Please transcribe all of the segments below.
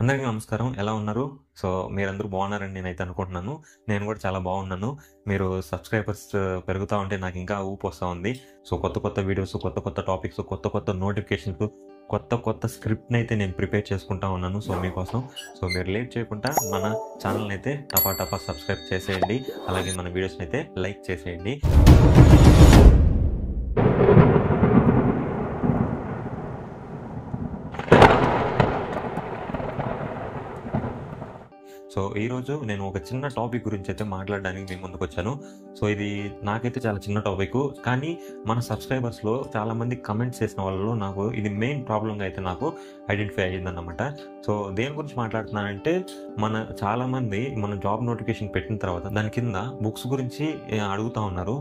అందరికీ నమస్కారం. ఎలా ఉన్నారు? మీరందరూ బాగున్నారని నేనైతే అనుకుంటున్నాను. నేను కూడా చాలా బాగున్నాను. మీరు సబ్స్క్రైబర్స్ పెరుగుతా ఉంటే నాకు ఇంకా ఊపొస్తా ఉంది. కొత్త కొత్త వీడియోస్, కొత్త కొత్త టాపిక్స్, కొత్త కొత్త నోటిఫికేషన్స్, కొత్త కొత్త స్క్రిప్ట్‌ని అయితే నేను ప్రిపేర్ చేసుకుంటా ఉన్నాను మీకోసం. మీరు లేట్ చేయకుండా మన ఛానల్‌ని అయితే టపా సబ్స్క్రైబ్ చేసేయండి. అలాగే మన వీడియోస్‌ని అయితే లైక్ చేసేయండి. ఈరోజు నేను ఒక చిన్న టాపిక్ గురించి అయితే మాట్లాడడానికి మీ ముందుకొచ్చాను. ఇది నాకైతే చాలా చిన్న టాపిక్, కానీ మన సబ్స్క్రైబర్స్‌లో చాలామంది కమెంట్స్ చేసిన వాళ్ళలో నాకు ఇది మెయిన్ ప్రాబ్లమ్‌గా అయితే నాకు ఐడెంటిఫై అయ్యిందన్నమాట. దేని గురించి మాట్లాడుతున్నానంటే, చాలామంది మన జాబ్ నోటిఫికేషన్ పెట్టిన తర్వాత దాని కింద బుక్స్ గురించి అడుగుతా ఉన్నారు.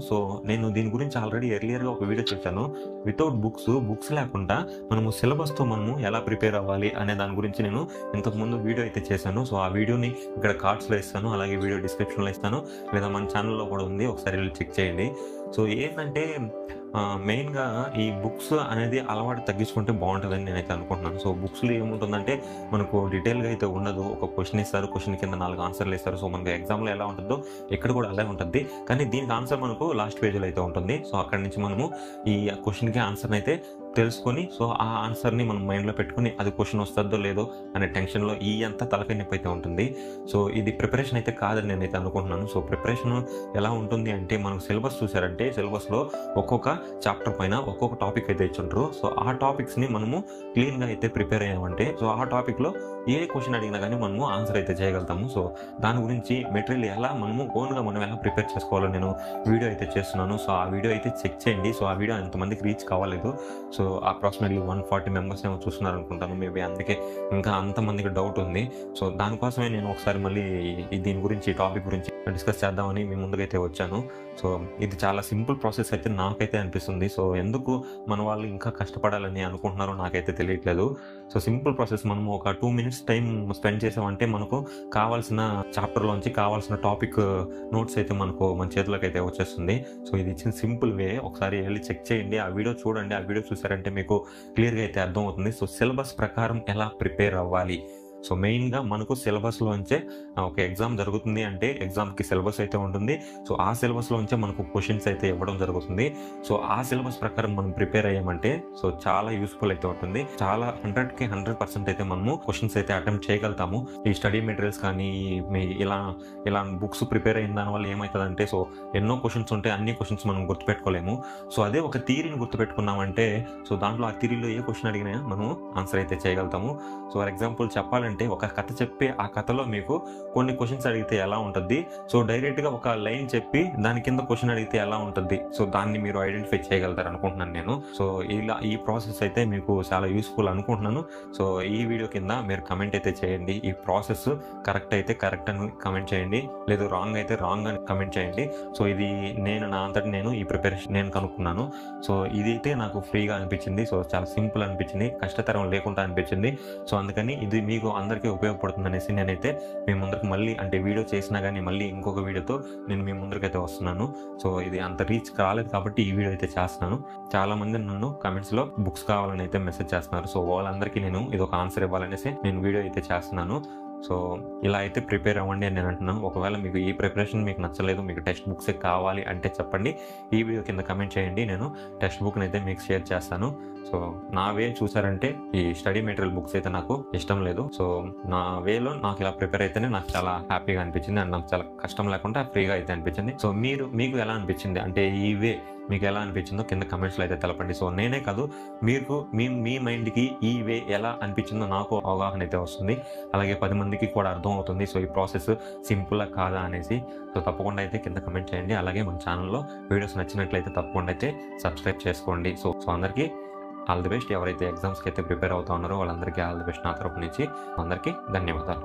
నేను దీని గురించి ఆల్రెడీ ఎర్లియర్‌గా ఒక వీడియో చేశాను. వితౌట్ బుక్స్ లేకుండా మనము సిలబస్‌తో మనము ఎలా ప్రిపేర్ అవ్వాలి అనే దాని గురించి నేను ఇంతకుముందు వీడియో అయితే చేశాను. ఆ వీడియోని ఇక్కడ కార్డ్స్‌లో ఇస్తాను, అలాగే వీడియో డిస్క్రిప్షన్‌లో ఇస్తాను, లేదా మన ఛానల్‌లో కూడా ఉంది, ఒకసారి వెళ్ళి చెక్ చేయండి. ఏంటంటే మెయిన్‌గా ఈ బుక్స్ అనేది అలవాటు తగ్గించుకుంటే బాగుంటుందని నేనైతే అనుకుంటున్నాను. బుక్స్‌లో ఏముంటుందంటే మనకు డీటెయిల్‌గా అయితే ఉండదు. ఒక క్వశ్చన్ ఇస్తారు, క్వశ్చన్ కింద 4 ఆన్సర్లు ఇస్తారు. మనకు ఎగ్జామ్‌లో ఎలా ఉంటుందో ఇక్కడ కూడా అలాగే ఉంటుంది, కానీ దీనికి ఆన్సర్ మనకు లాస్ట్ పేజ్‌లో అయితే ఉంటుంది. అక్కడి నుంచి మనము ఈ క్వశ్చన్‌కి ఆన్సర్ని అయితే తెలుసుకొని ఆ ఆన్సర్ని మనం మైండ్లో పెట్టుకుని అది క్వశ్చన్ వస్తుందో లేదో అనే టెన్షన్లో ఈ అంతా తలకాయ నొప్పి అయితే ఉంటుంది. ఇది ప్రిపరేషన్ అయితే కాదని నేనైతే అనుకుంటున్నాను. ప్రిపరేషన్ ఎలా ఉంటుంది అంటే, మనకు సిలబస్ చూసారంటే సిలబస్లో ఒక్కొక్క చాప్టర్ పైన ఒక్కొక్క టాపిక్ అయితే ఇచ్చుంటారు. ఆ టాపిక్స్ని మనము క్లీన్గా అయితే ప్రిపేర్ అయ్యామంటే ఆ టాపిక్లో ఏ క్వశ్చన్ అడిగినా కానీ మనము ఆన్సర్ అయితే చేయగలుగుతాము. దాని గురించి మెటీరియల్ ఎలా మనము ఓన్గా మనం ఎలా ప్రిపేర్ చేసుకోవాలో నేను వీడియో అయితే చేస్తున్నాను. ఆ వీడియో అయితే చెక్ చేయండి. ఆ వీడియో ఎంతమందికి రీచ్ కావాలేదు. అప్రాక్సిమేట్లీ 140 మెంబర్స్ ఏమో చూస్తున్నారు అనుకుంటాను. మేబీ అందుకే ఇంకా అంతమందికి డౌట్ ఉంది. దానికోసమే నేను ఒకసారి మళ్ళీ దీని గురించి, ఈ టాపిక్ గురించి డిస్కస్ చేద్దామని మీ ముందుకైతే వచ్చాను. ఇది చాలా సింపుల్ ప్రాసెస్ అయితే నాకైతే అనిపిస్తుంది. ఎందుకు మన వాళ్ళు ఇంకా కష్టపడాలని అనుకుంటున్నారో నాకైతే తెలియట్లేదు. సింపుల్ ప్రాసెస్, మనము ఒక 2 మినిట్స్ టైం స్పెండ్ చేసామంటే మనకు కావాల్సిన చాప్టర్లోంచి కావాల్సిన టాపిక్ నోట్స్ అయితే మన చేతిలోకి అయితే వచ్చేస్తుంది. ఇది ఇచ్చిన సింపుల్ వే. ఒకసారి వెళ్ళి చెక్ చేయండి, ఆ వీడియో చూడండి. ఆ వీడియో చూసారంటే మీకు క్లియర్గా అయితే అర్థమవుతుంది. సిలబస్ ప్రకారం ఎలా ప్రిపేర్ అవ్వాలి. మెయిన్గా మనకు సిలబస్లోంచే ఒక ఎగ్జామ్ జరుగుతుంది అంటే ఎగ్జామ్కి సిలబస్ అయితే ఉంటుంది. ఆ సిలబస్లోంచే మనకు క్వశ్చన్స్ అయితే ఇవ్వడం జరుగుతుంది. ఆ సిలబస్ ప్రకారం మనం ప్రిపేర్ అయ్యామంటే చాలా యూస్ఫుల్ అయితే ఉంటుంది. చాలా 100కి 100% అయితే మనము క్వశ్చన్స్ అయితే అటెంప్ట్ చేయగలుగుతాము. ఈ స్టడీ మెటీరియల్స్ కానీ ఇలా బుక్స్ ప్రిపేర్ అయిన దానివల్ల ఏమవుతుందంటే, ఎన్నో క్వశ్చన్స్ ఉంటే అన్ని క్వశ్చన్స్ మనం గుర్తుపెట్టుకోలేము. అదే ఒక థియరీని గుర్తుపెట్టుకున్నామంటే దాంట్లో ఆ థియరీలో ఏ క్వశ్చన్ అడిగినా మనం ఆన్సర్ అయితే చేయగలుగుతాము. ఫర్ ఎగ్జాంపుల్ చెప్పాలంటే, ఒక కథ చెప్పి ఆ కథలో మీకు కొన్ని క్వశ్చన్స్ అడిగితే ఎలా ఉంటుంది, డైరెక్ట్గా ఒక లైన్ చెప్పి దాని కింద క్వశ్చన్ అడిగితే ఎలా ఉంటుంది, దాన్ని మీరు ఐడెంటిఫై చేయగలుగుతారు అనుకుంటున్నాను నేను. ఈ ప్రాసెస్ అయితే మీకు చాలా యూస్ఫుల్ అనుకుంటున్నాను. ఈ వీడియో కింద మీరు కమెంట్ అయితే చేయండి. ఈ ప్రాసెస్ కరెక్ట్ అయితే కరెక్ట్ అని కమెంట్ చేయండి, లేదు రాంగ్ అయితే రాంగ్ అని కమెంట్ చేయండి. ఇది నేను నా అంతటి నేను ఈ ప్రిపరేషన్ నేను కనుక్కున్నాను. ఇది అయితే నాకు ఫ్రీగా అనిపించింది. చాలా సింపుల్ అనిపించింది, కష్టతరం లేకుండా అనిపించింది. అందుకని ఇది మీకు అందరికీ ఉపయోగపడుతుంది అనేసి నేనైతే మీ ముందరికి మళ్ళీ, అంటే వీడియో చేసినా కానీ మళ్ళీ ఇంకొక వీడియోతో నేను మీ ముందరికైతే వస్తున్నాను. ఇది అంత రీచ్ కాలేదు కాబట్టి ఈ వీడియో అయితే చేస్తున్నాను. చాలా మంది నన్ను కమెంట్స్లో బుక్స్ కావాలని అయితే మెసేజ్ చేస్తున్నారు. వాళ్ళందరికీ నేను ఇది ఒక ఆన్సర్ ఇవ్వాలనేసి నేను వీడియో అయితే చేస్తున్నాను. ఇలా అయితే ప్రిపేర్ అవ్వండి అని నేను అంటున్నాను. ఒకవేళ మీకు ఈ ప్రిపరేషన్ మీకు నచ్చలేదు, మీకు టెక్స్ట్ బుక్సే కావాలి అంటే చెప్పండి, ఈ వీడియో కింద కమెంట్ చేయండి, నేను టెక్స్ట్ బుక్ని అయితే మీకు షేర్ చేస్తాను. నా వే చూసారంటే ఈ స్టడీ మెటీరియల్ బుక్స్ అయితే నాకు ఇష్టం లేదు. నా వేలో నాకు ఇలా ప్రిపేర్ అయితేనే నాకు చాలా హ్యాపీగా అనిపించింది అండ్ నాకు చాలా కష్టం లేకుండా ఫ్రీగా అయితే అనిపించింది. మీకు ఎలా అనిపించింది, అంటే ఈ వే మీకు ఎలా అనిపించిందో కింద కమెంట్స్లో అయితే తెలపండి. నేనే కాదు, మీకు మీ మైండ్కి ఈ వే ఎలా అనిపించిందో నాకు అవగాహన అయితే వస్తుంది, అలాగే 10 మందికి కూడా అర్థం అవుతుంది ఈ ప్రాసెస్ సింపుల్గా కాదా అనేసి. తప్పకుండా అయితే కింద కమెంట్ చేయండి. అలాగే మన ఛానల్లో వీడియోస్ నచ్చినట్లయితే తప్పకుండా అయితే సబ్స్క్రైబ్ చేసుకోండి. అందరికీ ఆల్ ది బెస్ట్. ఎవరైతే ఎగ్జామ్స్కి అయితే ప్రిపేర్ అవుతా ఉన్నారో వాళ్ళందరికీ ఆల్ ది బెస్ట్ నా తరపు నుంచి. అందరికీ ధన్యవాదాలు.